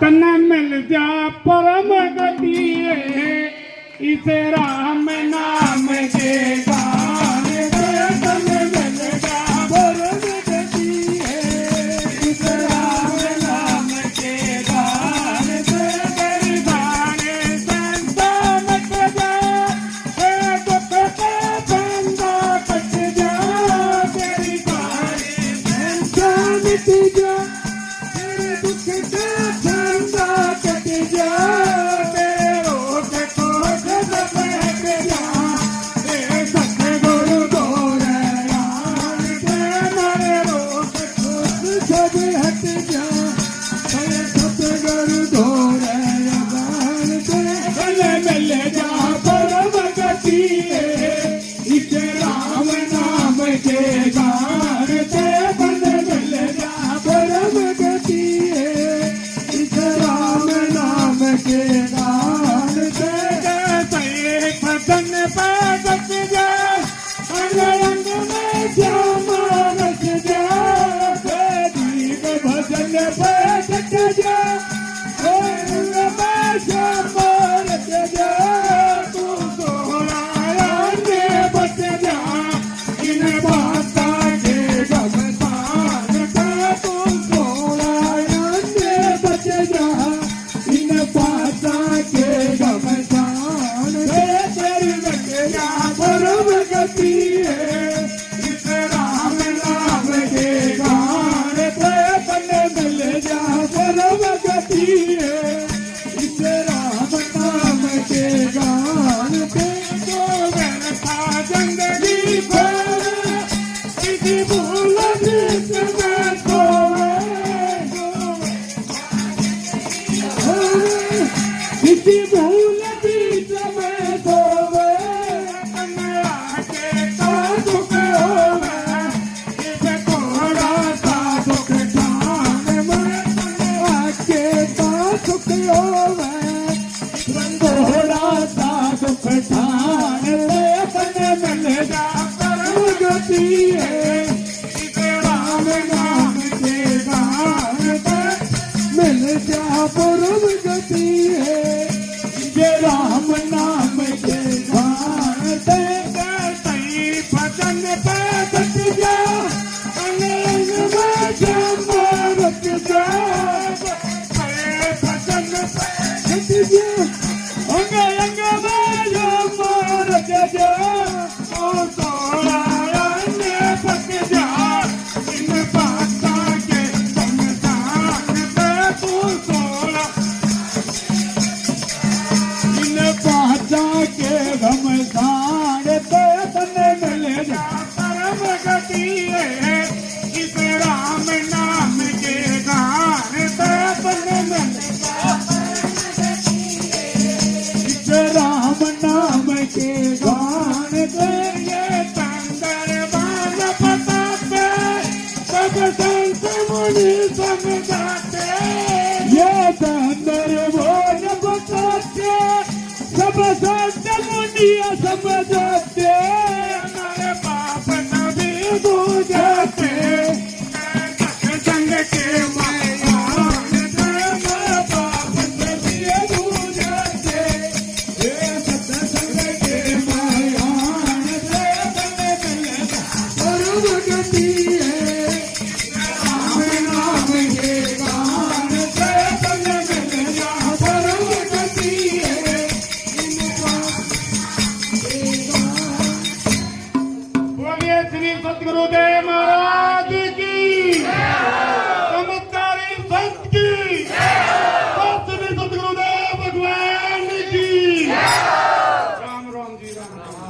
तन मिल जा परम गति इसे राम नाम के गान दे तन मिल जा परम गति इसे राम नाम के गान दे तेरी गाने संता मत जा दुख के बंदा कट जा तेरी गाने संता मिट जा दुख के बंदा कट जा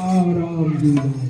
राम राम जी